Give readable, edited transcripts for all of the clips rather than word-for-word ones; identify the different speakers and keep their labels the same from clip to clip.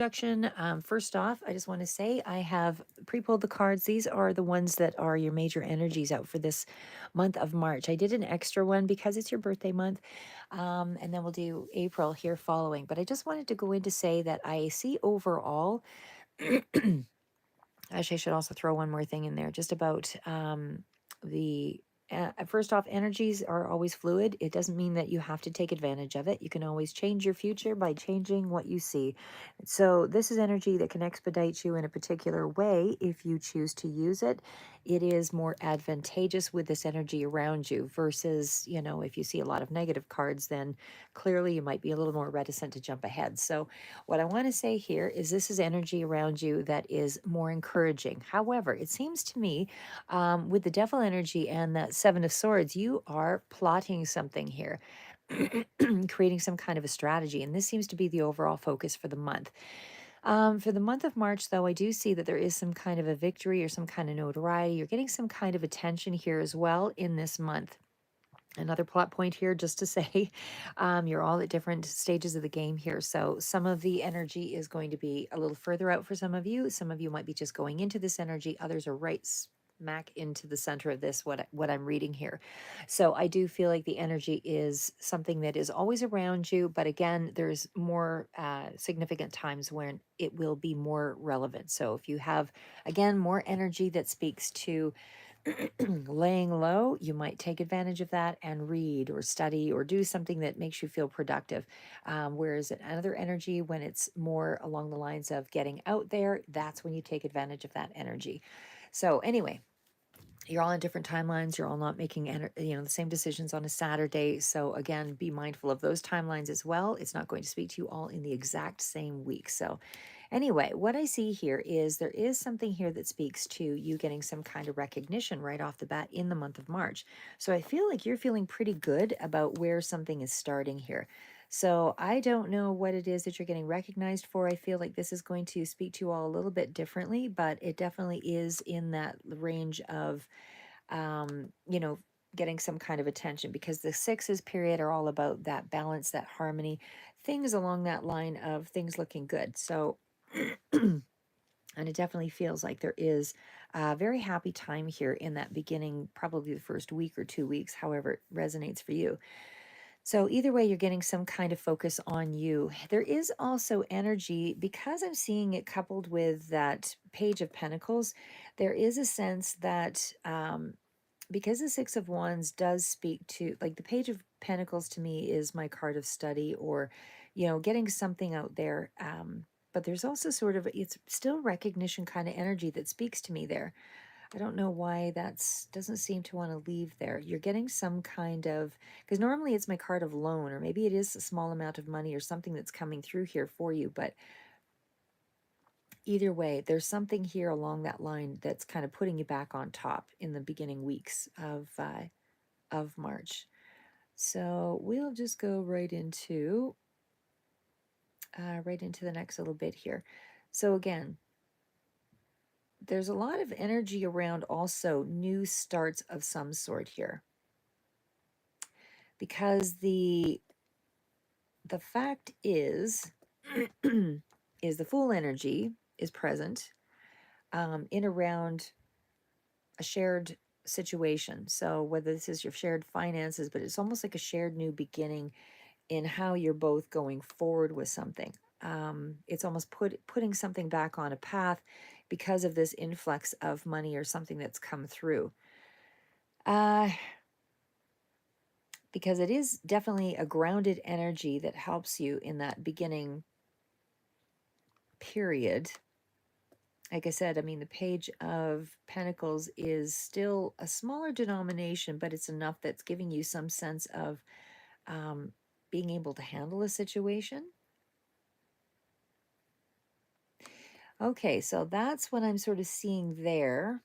Speaker 1: Introduction. First off, I just want to say I have pre-pulled the cards. These are the ones that are your major energies out for this month of March. I did an extra one because it's your birthday month, and then we'll do April here following. But I just wanted to go in to say that I see overall. Actually, I should also throw one more thing in there, just about the. First off, energies are always fluid. It doesn't mean that you have to take advantage of it. You can always change your future by changing what you see. So, this is energy that can expedite you in a particular way if you choose to use it. It is more advantageous with this energy around you versus, if you see a lot of negative cards, then clearly you might be a little more reticent to jump ahead. So, what I want to say here is this is energy around you that is more encouraging. However, it seems to me with the devil energy and that Seven of Swords, you are plotting something here. Creating some kind of a strategy. And this seems to be the overall focus for the month. For the month of March, though, I do see that there is some kind of a victory or some kind of notoriety. You're getting some kind of attention here as well in this month. Another plot point here, just to say, you're all at different stages of the game here. So some of the energy is going to be a little further out for some of you. Some of you might be just going into this energy. Others are right smack into the center of this, what I'm reading here. So I do feel like the energy is something that is always around you. But again, there's more significant times when it will be more relevant. So if you have, again, more energy that speaks to laying low, you might take advantage of that and read or study or do something that makes you feel productive. Whereas another energy, when it's more along the lines of getting out there, that's when you take advantage of that energy. So, anyway, you're all on different timelines. You're all not making the same decisions on a Saturday. So again, be mindful of those timelines as well. It's not going to speak to you all in the exact same week. So anyway, what I see here is there is something here that speaks to you getting some kind of recognition right off the bat in the month of March. So I feel like you're feeling pretty good about where something is starting here. So I don't know what it is that you're getting recognized for. I feel like this is going to speak to you all a little bit differently, but it definitely is in that range of, getting some kind of attention, because the sixes period are all about that balance, that harmony, things along that line of things looking good. So, and it definitely feels like there is a very happy time here in that beginning, probably the first week or 2 weeks, however it resonates for you. So either way, you're getting some kind of focus on you. There is also energy, because I'm seeing it coupled with that Page of Pentacles. There is a sense that because the Six of Wands does speak to, like, the Page of Pentacles to me is my card of study, or, getting something out there. But there's also sort of, it's still recognition kind of energy that speaks to me there. I don't know why that's doesn't seem to want to leave there. You're getting some kind of, because normally it's my card of loan, or maybe it is a small amount of money or something that's coming through here for you. But either way, there's something here along that line that's kind of putting you back on top in the beginning weeks of March. So we'll just go right into the next little bit here. So again, there's a lot of energy around also new starts of some sort here, because the fact is is the Fool energy is present in around a shared situation. So whether this is your shared finances, but it's almost like a shared new beginning in how you're both going forward with something. It's almost putting something back on a path because of this influx of money or something that's come through. Because it is definitely a grounded energy that helps you in that beginning period. Like I said, I mean, the Page of Pentacles is still a smaller denomination, but it's enough that's giving you some sense of being able to handle a situation. Okay, so that's what I'm sort of seeing there.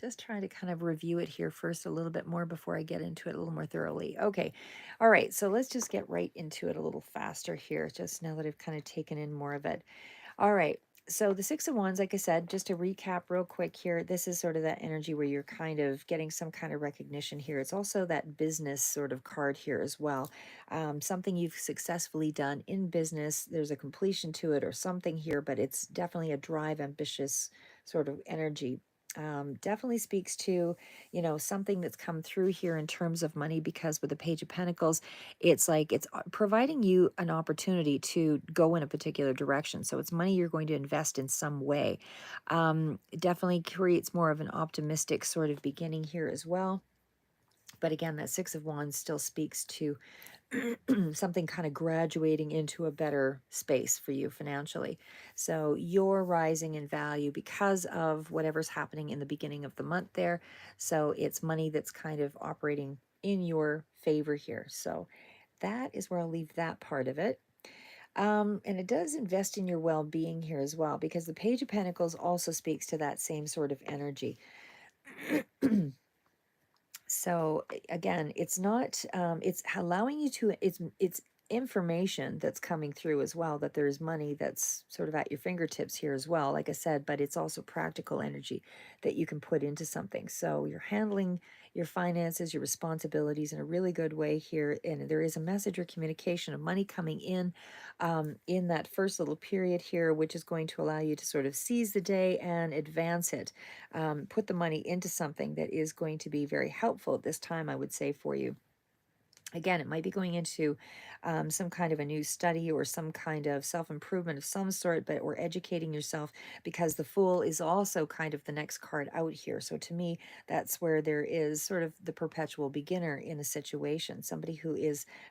Speaker 1: Just trying to kind of review it here first a little bit more before I get into it a little more thoroughly. Okay, all right, so let's just get right into it a little faster here, just now that I've kind of taken in more of it. All right, So the Six of Wands, like I said, just to recap real quick here, this is sort of that energy where you're kind of getting some kind of recognition here. It's also that business sort of card here as well. Something you've successfully done in business. There's a completion to it or something here, but it's definitely a drive, ambitious sort of energy. Definitely speaks to, something that's come through here in terms of money, because with the Page of Pentacles, it's like it's providing you an opportunity to go in a particular direction. So it's money you're going to invest in some way. It definitely creates more of an optimistic sort of beginning here as well. But again, that Six of Wands still speaks to something kind of graduating into a better space for you financially. So you're rising in value because of whatever's happening in the beginning of the month there. So it's money that's kind of operating in your favor here. So that is where I'll leave that part of it. And it does invest in your well being here as well, because the Page of Pentacles also speaks to that same sort of energy. So again, it's not it's allowing you to it's information that's coming through as well, that there's money that's sort of at your fingertips here as well, like I said, but it's also practical energy that you can put into something. So you're handling your finances, your responsibilities in a really good way here, and there is a message or communication of money coming in that first little period here, which is going to allow you to sort of seize the day and advance it. Put the money into something that is going to be very helpful at this time, I would say, for you. Again, it might be going into some kind of a new study or some kind of self-improvement of some sort, but or educating yourself, because the Fool is also kind of the next card out here. So to me, that's where there is sort of the perpetual beginner in a situation, somebody who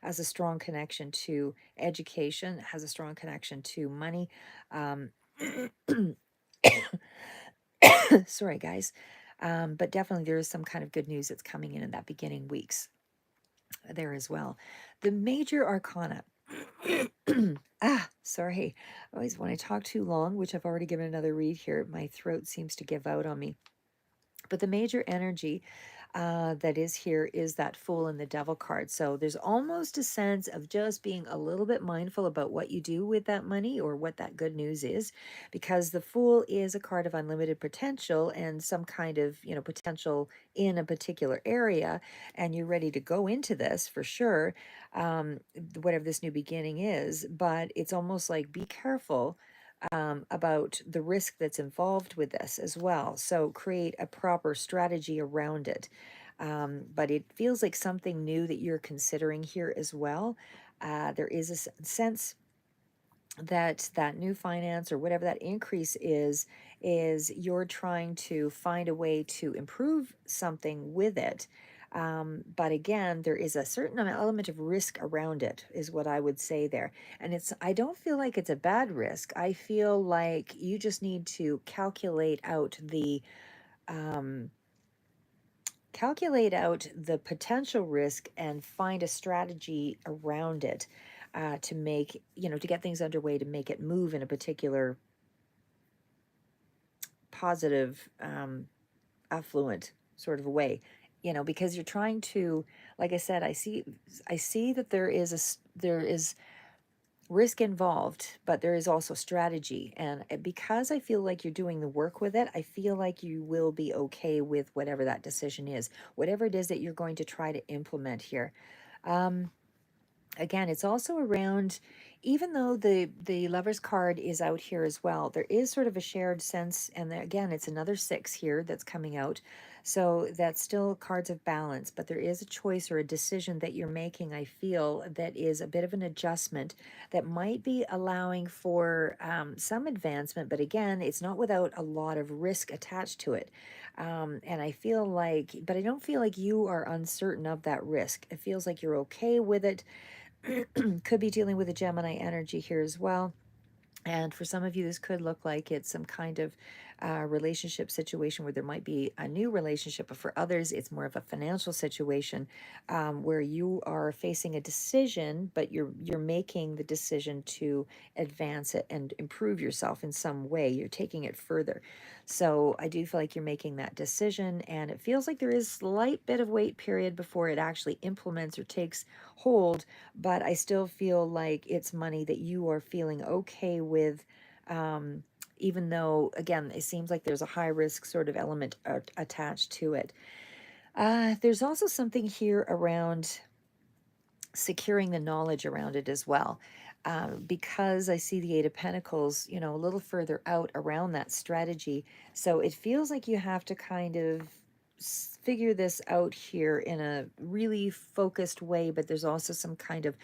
Speaker 1: has a strong connection to education, has a strong connection to money. Um, Sorry, guys. But definitely there is some kind of good news that's coming in that beginning weeks there as well. The major arcana. Sorry. Always when I talk too long, which I've already given another read here, my throat seems to give out on me. But the major energy that is here is that Fool and the Devil card. So there's almost a sense of just being a little bit mindful about what you do with that money or what that good news is, because the Fool is a card of unlimited potential and some kind of, potential in a particular area. And you're ready to go into this for sure, whatever this new beginning is. But it's almost like be careful about the risk that's involved with this as well. So create a proper strategy around it. But it feels like something new that you're considering here as well. There is a sense that that new finance or whatever that increase is you're trying to find a way to improve something with it. But again, there is a certain element of risk around it, is what I would say there. And I don't feel like it's a bad risk. I feel like you just need to um, calculate out the potential risk and find a strategy around it, to make, to get things underway, to make it move in a particular positive, affluent sort of a way, because you're trying to, like I said, I see that there is risk involved, but there is also strategy. And because I feel like you're doing the work with it, I feel like you will be okay with whatever that decision is, whatever it is that you're going to try to implement here. Um, Again, it's also around, even though the Lover's card is out here as well, there is sort of a shared sense, and again, it's another six here that's coming out. So that's still cards of balance, but there is a choice or a decision that you're making, I feel, that is a bit of an adjustment that might be allowing for some advancement, but again, it's not without a lot of risk attached to it. And I feel like, but I don't feel like you are uncertain of that risk. It feels like you're okay with it. Could be dealing with a Gemini energy here as well. And for some of you, this could look like it's some kind of relationship situation where there might be a new relationship, but for others, it's more of a financial situation, where you are facing a decision, but you're making the decision to advance it and improve yourself in some way. You're taking it further. So I do feel like you're making that decision, and it feels like there is slight bit of wait period before it actually implements or takes hold, but I still feel like it's money that you are feeling okay with, um, even though, again, it seems like there's a high risk sort of element attached to it. There's also something here around securing the knowledge around it as well. Because I see the Eight of Pentacles, a little further out around that strategy. So it feels like you have to kind of figure this out here in a really focused way, but there's also some kind of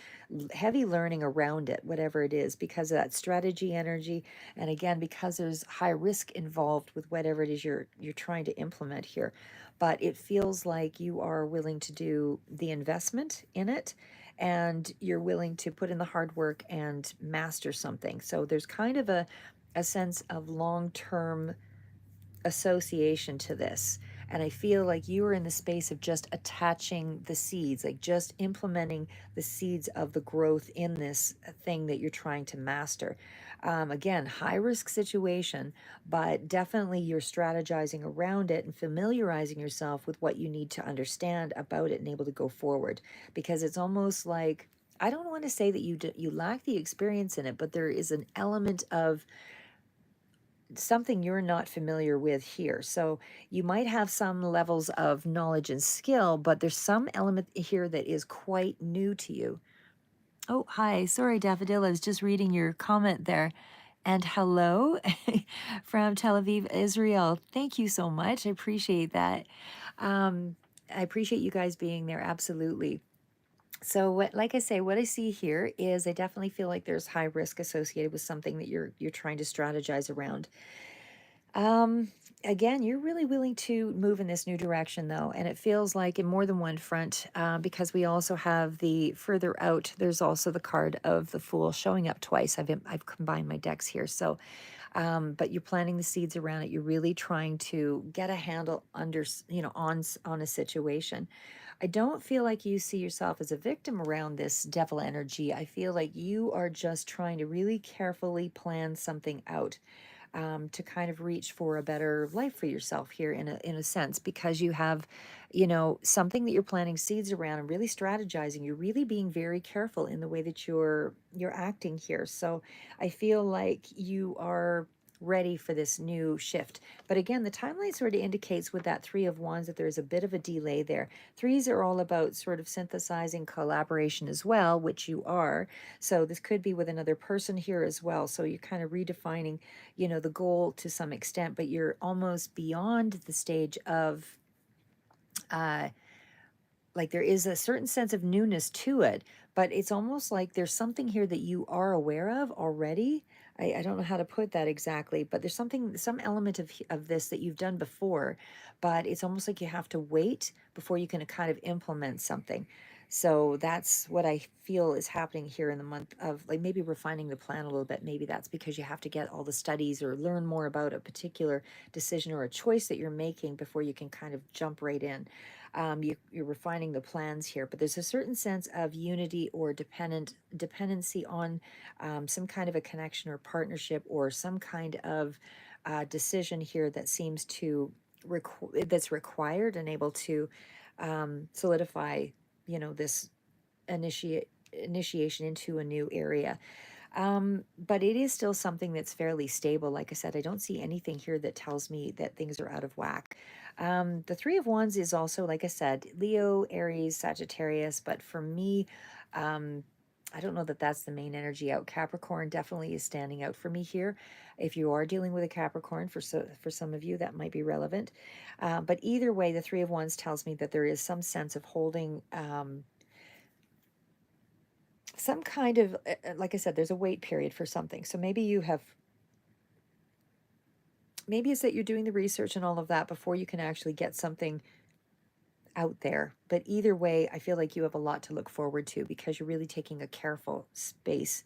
Speaker 1: heavy learning around it, whatever it is, because of that strategy energy. And again, because there's high risk involved with whatever it is you're trying to implement here. But it feels like you are willing to do the investment in it, and you're willing to put in the hard work and master something. So there's kind of a sense of long-term association to this. And I feel like you are in the space of just attaching the seeds, like just implementing the seeds of the growth in this thing that you're trying to master. Again, high risk situation, but definitely you're strategizing around it and familiarizing yourself with what you need to understand about it and able to go forward. Because it's almost like, I don't want to say that you lack the experience in it, but there is an element of something you're not familiar with here. So you might have some levels of knowledge and skill, but there's some element here that is quite new to you. Oh, hi. Sorry, Daffodil. I was just reading your comment there. And hello from Tel Aviv, Israel. Thank you so much. I appreciate that. I appreciate you guys being there. Absolutely. So what, like I say, what I see here is I definitely feel like there's high risk associated with something that you're trying to strategize around. Um, Again, you're really willing to move in this new direction, though, and it feels like in more than one front, because we also have the further out. There's also the card of the Fool showing up twice. I've combined my decks here, so but you're planting the seeds around it. You're really trying to get a handle under, on a situation. I don't feel like you see yourself as a victim around this devil energy. I feel like you are just trying to really carefully plan something out, to kind of reach for a better life for yourself here in a sense, because you have, something that you're planting seeds around and really strategizing. You're really being very careful in the way that you're acting here. So I feel like you are ready for this new shift. But again, the timeline sort of indicates with that Three of Wands that there's a bit of a delay there. Threes are all about sort of synthesizing collaboration as well, which you are. So this could be with another person here as well. So you're kind of redefining, the goal to some extent, but you're almost beyond the stage of, uh, like there is a certain sense of newness to it, but it's almost like there's something here that you are aware of already. I don't know how to put that exactly, but there's some element of this that you've done before, but it's almost like you have to wait before you can kind of implement something. So that's what I feel is happening here in the month of, like, maybe refining the plan a little bit. Maybe that's because you have to get all the studies or learn more about a particular decision or a choice that you're making before you can kind of jump right in. You're refining the plans here, but there's a certain sense of unity or dependency on, some kind of a connection or partnership or some kind of decision here that seems to that's required and able to solidify, this initiation into a new area. But it is still something that's fairly stable. Like I said, I don't see anything here that tells me that things are out of whack. The Three of Wands is also, like I said, Leo, Aries, Sagittarius. But for me, um, I don't know that that's the main energy out. Capricorn definitely is standing out for me here. If you are dealing with a Capricorn, for some of you, that might be relevant. But either way, the Three of Wands tells me that there is some sense of holding. Some kind of, like I said, there's a wait period for something. So maybe it's that you're doing the research and all of that before you can actually get something out there. But either way, I feel like you have a lot to look forward to because you're really taking a careful space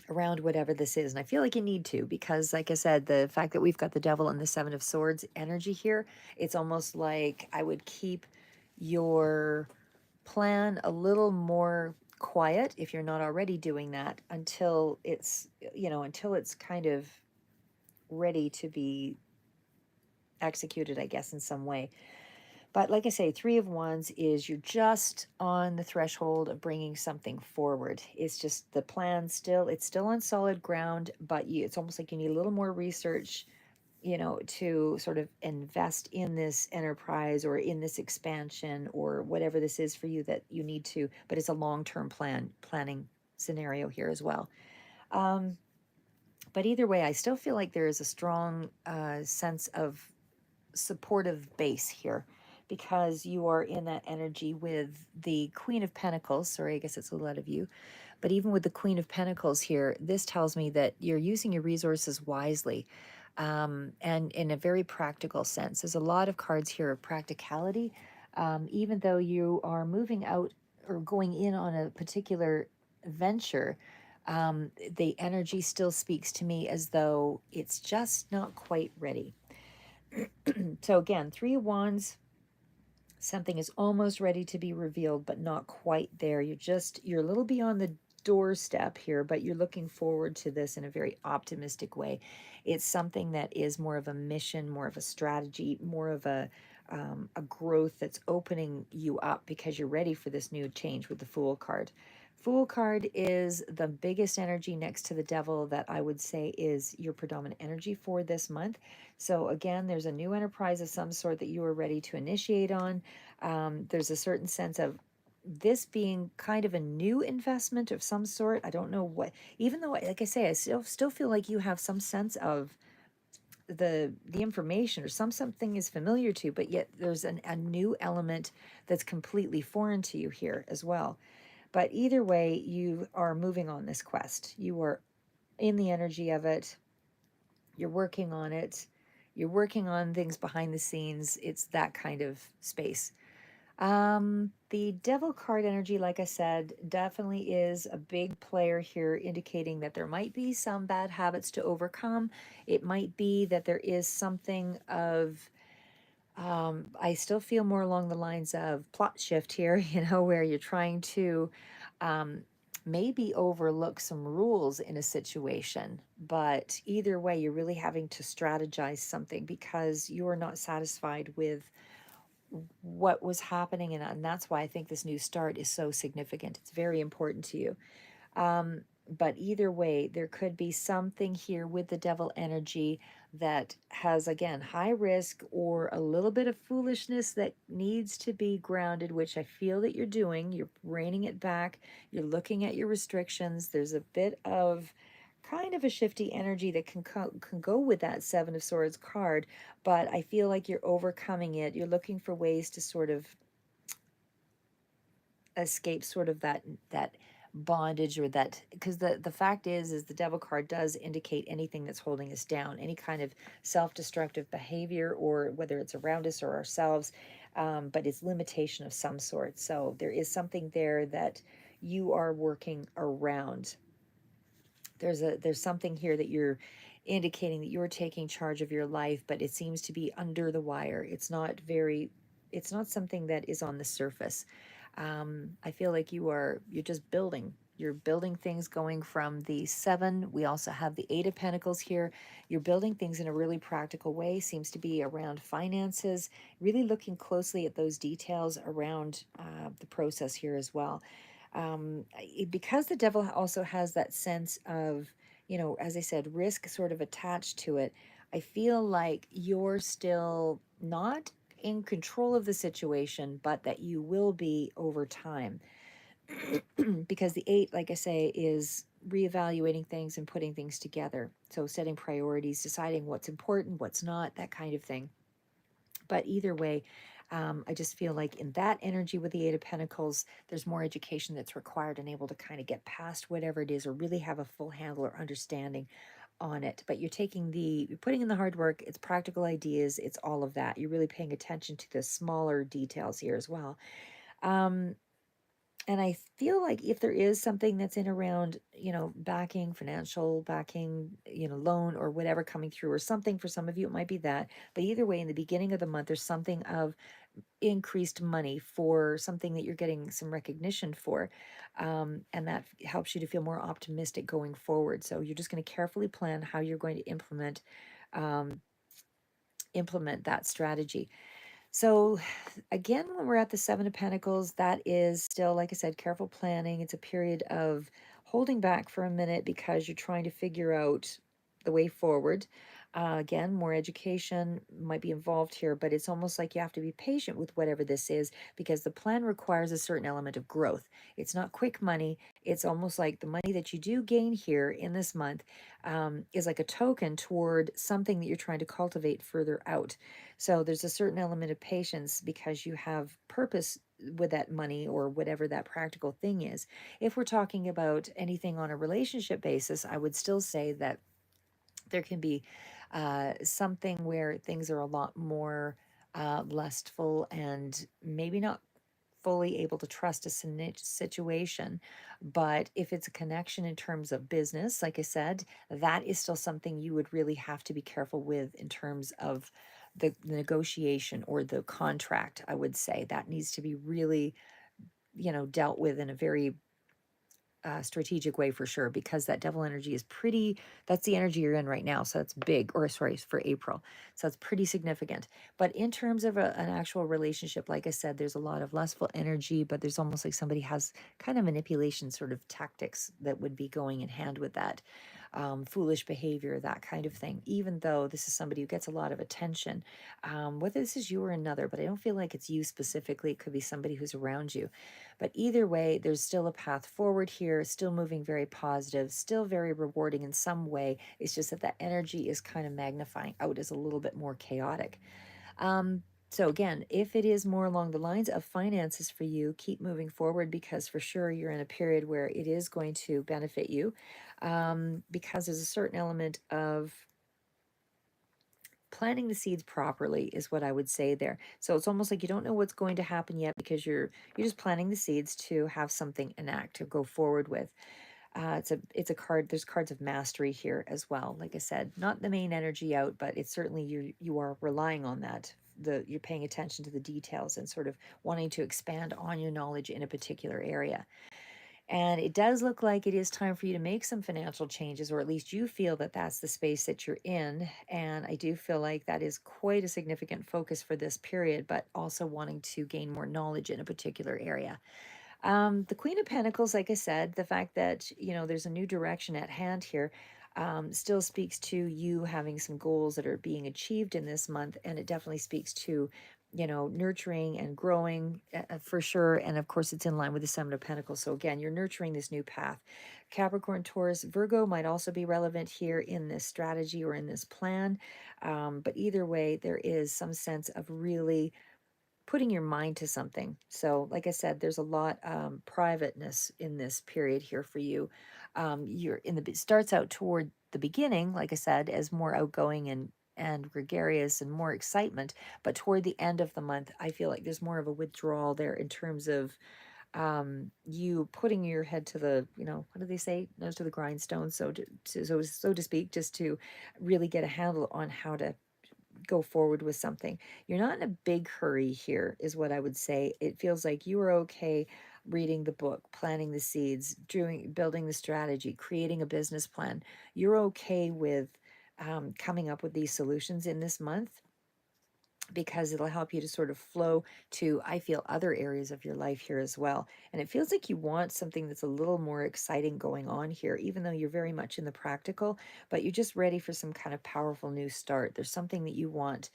Speaker 1: around whatever this is. And I feel like you need to, because like I said, the fact that we've got the Devil and the Seven of Swords energy here, it's almost like I would keep your plan a little more quiet if you're not already doing that until it's kind of ready to be executed, I guess, in some way. But like I say, Three of Wands is you're just on the threshold of bringing something forward. It's just the plan still, it's still on solid ground, but it's almost like you need a little more research, to sort of invest in this enterprise or in this expansion or whatever this is for you that you need to, but it's a long-term planning scenario here as well. Um, but either way, I still feel like there is a strong sense of supportive base here because you are in that energy with the Queen of Pentacles. Sorry, I guess it's a lot of you. But even with the Queen of Pentacles here, this tells me that you're using your resources wisely, and in a very practical sense. There's a lot of cards here of practicality. Even though you are moving out or going in on a particular venture, the energy still speaks to me as though it's just not quite ready. So again, Three of Wands, something is almost ready to be revealed, but not quite there. You're a little beyond the doorstep here, but you're looking forward to this in a very optimistic way. It's something that is more of a mission, more of a strategy, more of a growth that's opening you up because you're ready for this new change with the Fool card. Fool card is the biggest energy next to the Devil that I would say is your predominant energy for this month. So again, there's a new enterprise of some sort that you are ready to initiate on. There's a certain sense of this being kind of a new investment of some sort. I don't know what, even though, like I say, I still feel like you have some sense of the information or something is familiar to, but yet there's a new element that's completely foreign to you here as well. But either way, you are moving on this quest. You are in the energy of it. You're working on it. You're working on things behind the scenes. It's that kind of space. The Devil card energy, like I said, definitely is a big player here, indicating that there might be some bad habits to overcome. It might be that there is something of, I still feel more along the lines of plot shift here, where you're trying to um, maybe overlook some rules in a situation. But either way, you're really having to strategize something because you are not satisfied with what was happening. And that's why I think this new start is so significant. It's very important to you. Um, but either way, there could be something here with the Devil energy that has, again, high risk or a little bit of foolishness that needs to be grounded, which I feel that you're doing. You're reining it back. You're looking at your restrictions. There's a bit of kind of a shifty energy that can go with that Seven of Swords card, but I feel like you're overcoming it. You're looking for ways to sort of escape sort of that bondage, or that, because the fact is the Devil card does indicate anything that's holding us down, any kind of self-destructive behavior, or whether it's around us or ourselves, but it's limitation of some sort. So there is something there that you are working around. There's something here that you're indicating that you're taking charge of your life, but it seems to be under the wire. It's not something that is on the surface. I feel like you're just building. You're building things, going from the Seven. We also have the Eight of Pentacles here. You're building things in a really practical way. Seems to be around finances, really looking closely at those details around the process here as well. Because the Devil also has that sense of, as I said, risk sort of attached to it. I feel like you're still not in control of the situation, but that you will be over time. Because the Eight, like I say, is reevaluating things and putting things together. So setting priorities, deciding what's important, what's not, that kind of thing. But either way, I just feel like in that energy with the Eight of Pentacles, there's more education that's required and able to kind of get past whatever it is, or really have a full handle or understanding on it. But you're putting in the hard work. It's practical ideas. It's all of that. You're really paying attention to the smaller details here as well. Um, and I feel like if there is something that's in around, backing, financial backing, loan or whatever coming through, or something, for some of you, it might be that. But either way, in the beginning of the month, there's something of increased money for something that you're getting some recognition for. And that helps you to feel more optimistic going forward. So you're just going to carefully plan how you're going to implement that strategy. So, again, when we're at the Seven of Pentacles, that is still, like I said, careful planning. It's a period of holding back for a minute because you're trying to figure out the way forward. Again, more education might be involved here, but it's almost like you have to be patient with whatever this is because the plan requires a certain element of growth. It's not quick money. It's almost like the money that you do gain here in this month is like a token toward something that you're trying to cultivate further out. So there's a certain element of patience because you have purpose with that money or whatever that practical thing is. If we're talking about anything on a relationship basis, I would still say that there can be something where things are a lot more lustful and maybe not fully able to trust a situation. But if it's a connection in terms of business, like I said, that is still something you would really have to be careful with in terms of the negotiation or the contract. I would say that needs to be really, dealt with in a very strategic way for sure, because that devil energy is pretty, that's the energy you're in right now. So that's big, or sorry, for April. So it's pretty significant. But in terms of an actual relationship, like I said, there's a lot of lustful energy, but there's almost like somebody has kind of manipulation sort of tactics that would be going in hand with that. Foolish behavior, that kind of thing, even though this is somebody who gets a lot of attention. Whether this is you or another, but I don't feel like it's you specifically. It could be somebody who's around you. But either way, there's still a path forward here, still moving very positive, still very rewarding in some way. It's just that that energy is kind of magnifying out as a little bit more chaotic. So again, if it is more along the lines of finances for you, keep moving forward because for sure you're in a period where it is going to benefit you, because there's a certain element of planting the seeds properly is what I would say there. So it's almost like you don't know what's going to happen yet because you're just planting the seeds to have something enact to go forward with. It's a card. There's cards of mastery here as well. Like I said, not the main energy out, but it's certainly you are relying on that. You're paying attention to the details and sort of wanting to expand on your knowledge in a particular area. And it does look like it is time for you to make some financial changes, or at least you feel that that's the space that you're in. And I do feel like that is quite a significant focus for this period, but also wanting to gain more knowledge in a particular area. The Queen of Pentacles, like I said, the fact that, there's a new direction at hand here, still speaks to you having some goals that are being achieved in this month. And it definitely speaks to, nurturing and growing for sure. And of course, it's in line with the Seven of Pentacles. So again, you're nurturing this new path. Capricorn, Taurus, Virgo might also be relevant here in this strategy or in this plan. But either way, there is some sense of really putting your mind to something. So, like I said, there's a lot privateness in this period here for you. You're in the it starts out toward the beginning, like I said, as more outgoing and gregarious and more excitement. But toward the end of the month, I feel like there's more of a withdrawal there in terms of you putting your head to the, what do they say, nose to the grindstone, so to speak, just to really get a handle on how to go forward with something. You're not in a big hurry here, is what I would say. It feels like you are okay reading the book, planting the seeds, building the strategy, creating a business plan. You're okay with coming up with these solutions in this month because it'll help you to sort of flow to, I feel, other areas of your life here as well. And it feels like you want something that's a little more exciting going on here, even though you're very much in the practical, but you're just ready for some kind of powerful new start. There's something that you want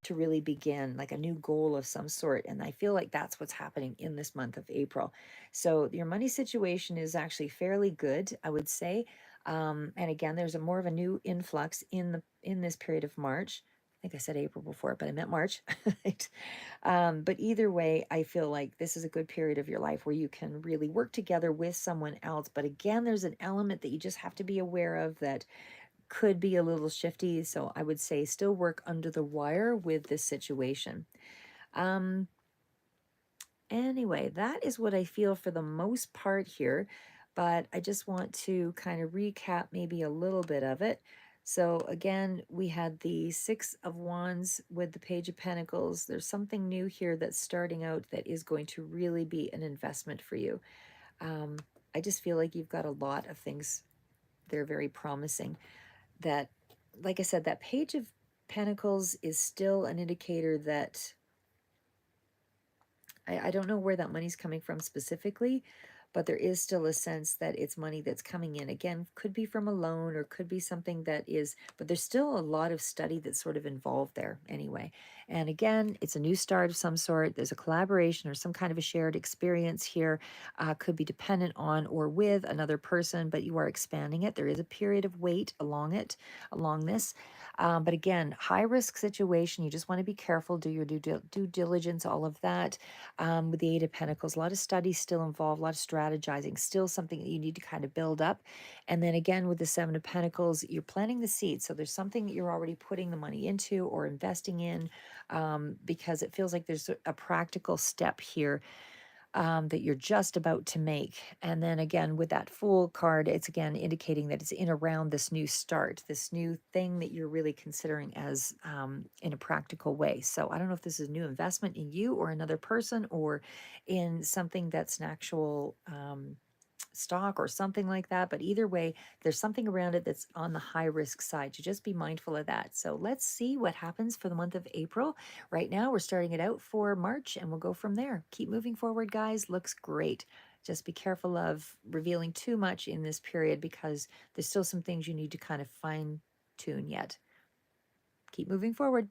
Speaker 1: to really begin, like a new goal of some sort. And I feel like that's what's happening in this month of April. So your money situation is actually fairly good, I would say. And again, there's a more of a new influx in this period of March. I think I said April before, but I meant March. Right? But either way, I feel like this is a good period of your life where you can really work together with someone else. But again, there's an element that you just have to be aware of that could be a little shifty. So I would say still work under the wire with this situation. Um, Anyway, that is what I feel for the most part here, but I just want to kind of recap maybe a little bit of it. So again, we had the Six of Wands with the Page of Pentacles. There's something new here that's starting out that is going to really be an investment for you. Um, I just feel like you've got a lot of things that are very promising. That, like I said, that Page of Pentacles is still an indicator that I don't know where that money's coming from specifically, but there is still a sense that it's money that's coming in. Again, could be from a loan or could be something that is, but there's still a lot of study that's sort of involved there anyway. And again, it's a new start of some sort. There's a collaboration or some kind of a shared experience here. Could be dependent on or with another person, but you are expanding it. There is a period of wait along this. But again, high risk situation. You just want to be careful, do your due diligence, all of that. With the Eight of Pentacles, a lot of studies still involved, a lot of strategizing, still something that you need to kind of build up. And then again, with the Seven of Pentacles, you're planting the seeds. So there's something that you're already putting the money into or investing in, because it feels like there's a practical step here, that you're just about to make. And then again, with that Fool card, it's again indicating that it's in around this new start, this new thing that you're really considering as, in a practical way. So I don't know if this is a new investment in you or another person or in something that's an actual, stock or something like that. But either way, there's something around it that's on the high risk side. To just be mindful of that. So let's see what happens for the month of April. Right now, we're starting it out for March and we'll go from there. Keep moving forward, guys. Looks great. Just be careful of revealing too much in this period because there's still some things you need to kind of fine tune yet. Keep moving forward.